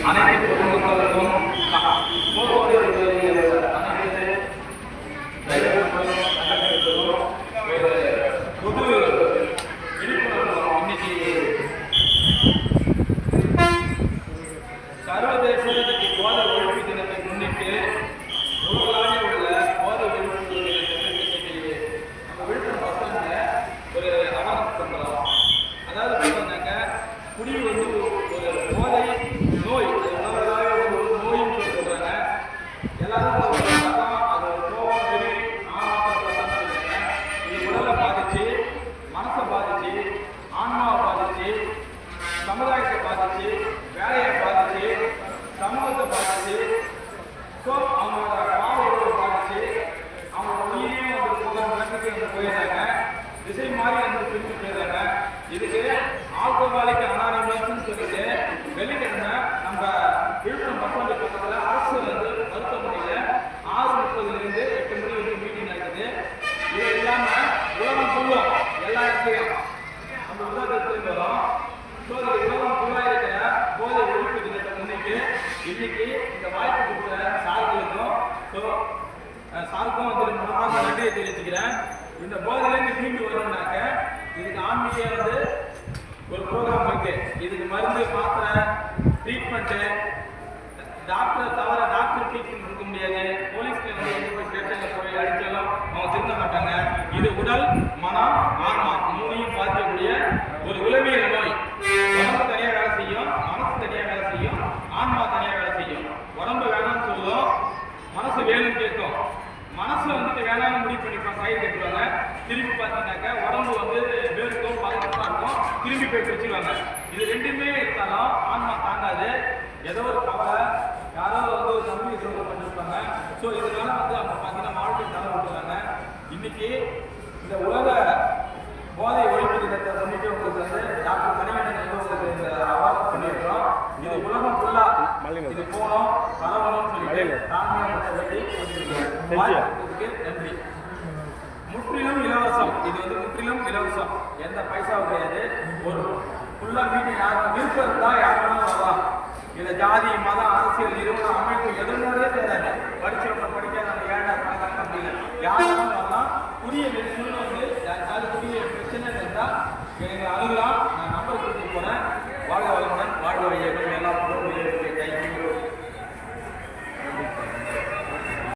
அனைத்து பொதுமக்களுக்கும் போக்குவரத்து அனைத்து பொது விழிப்புணர்வு இன்னைக்கு சர்வதேச போதை ஒழிப்பு தினத்தை முன்னிட்டு உலகளாவிய உள்ள போதை ஒழிப்பு தினத்தை நம்ம விழுப்புரம் பசங்க ஒரு அவேர்னஸ் பண்ணுறோம். அதாவது பார்த்தீங்கன்னாக்க குடி வந்து ஒரு போதை நோய், உலகளாவிய ஒரு நோயின்னு சொல்றாங்க. எல்லாரும் அது கோபம் வெறி ஆமாம் இது உடலை பாதிச்சு, மனசை பாதிச்சு, ஆன்மாவை பாதிச்சு, சமுதாயத்தை பாதிச்சு, வேலையை பாதிச்சு, சமூகத்தை பாதிச்சு, ஸோ அவங்களோட பாவத்தை பாதிச்சு அவங்களோட உயிரையும் வந்து நடந்துட்டு போயிடுறாங்க. திசை மாறி வந்து பிரிஞ்சு போயிடுறாங்க. இதுக்கு ஆல்கஹாலிக் அனானிமஸ்ன்னு சொல்லிட்டு வெள்ளிக்கிழமை நம்ம விழுப்புரம் பசங்க பக்கத்தில் அரசு வந்து மருத்துவமனையில் 6:30 8 மணி வந்து மீட்டிங் நடக்குது. இது இல்லாமல் உலகம் சொல்லுவோம் எல்லா இடத்துலையும் நம்ம உலகத்துக்கு வரும். ஸோ அது உலகம் ஃபுல்லாக இருக்கிற போதை ஒழிப்பு தினத்தை முன்னிட்டு இன்னைக்கு இந்த வாய்ப்பு கொடுக்குற சார்களுக்கும் ஸோ சாருக்கும் வந்து மனமார்ந்த நன்றியை தெரிவிச்சுக்கிறேன். இந்த போதையிலேருந்து மீண்டு வரணும்னாக்க இதுக்கு ஆன்மீக வந்து ஒரு ப்ரோக்ராம் இருக்கு. இதுக்கு மருந்து மாத்திரை ட்ரீட்மெண்ட்டு டாக்டரை தவிர டாக்டர் ட்ரீட்மெண்ட் கொடுக்க முடியாது. போலீஸ்ல வந்து எந்த போய் ஸ்டேஷனில் போய் அடித்தாலும் அவங்க திருந்த மாட்டாங்க. இது உடல் மனம் ஆன்மா மூணையும் பாதிக்கக்கூடிய ஒரு உளவியல் நோய். உடம்பு தனியாக வேலை செய்யும், மனசு தனியாக வேலை செய்யும், ஆன்மா தனியாக வேலை செய்யும். உடம்பு வேணாம்னு சொல்லும், மனசு வேணும்னு கேட்கும். மனசு வந்துட்டு வேணாம்னு முடிவு பண்ணிப்பாங்க, கயிறு கட்டுவாங்க. திரும்பி பார்த்தீங்கன்னாக்க உடம்பு வந்து வேர்க்கும் பதட்டமாக இருக்கும், திரும்பி போய் பிடிச்சிருவாங்க. இது ரெண்டுமே இருந்தாலும் ஆன்மா தாங்காது. ஏதோ ஒரு கவலை யாரோ வந்து ஒரு நம்பி துரோகம் பண்ணிருப்பாங்க. ஸோ இதனால வந்து அவங்க பார்த்தீங்கன்னா வாழ்க்கை தலை விட்டுறாங்க. இன்னைக்கு இந்த உலக போதை ஒழிப்பு தினத்தை முன்னிட்டு உங்களுக்கு வந்து டாக்டர் மணிகண்டன் வந்து உங்களுக்கு இந்த அவார்டு பண்ணியிருக்கிறோம். இது உலகம் ஃபுல்லாக இது போகணும் பரவணும்னு சொல்லிட்டு தாமிரத்தை பற்றி நன்றி. முற்றிலும் இலவசம். இது வந்து முற்றிலும் இலவசம், எந்த பைசாவும் கிடையாது. ஒரு ஃபுல்லாக மீட்டிங் யாரும் விருப்பம் இருந்தால் யாரும் வரலாம். இதில் ஜாதி மதம் அரசியல் நிறுவனம் அமைப்பு எதுவுமே தெரியாது. படித்தவங்க படிக்காதவங்க வேண்டாம் பணக்காரங்க அப்படின்னு யாரும் வரலாம். புதிய நெருங்கி வந்து யாருக்காவது புதிய பிரச்சனை இருந்தால் எங்களை அணுகலாம்.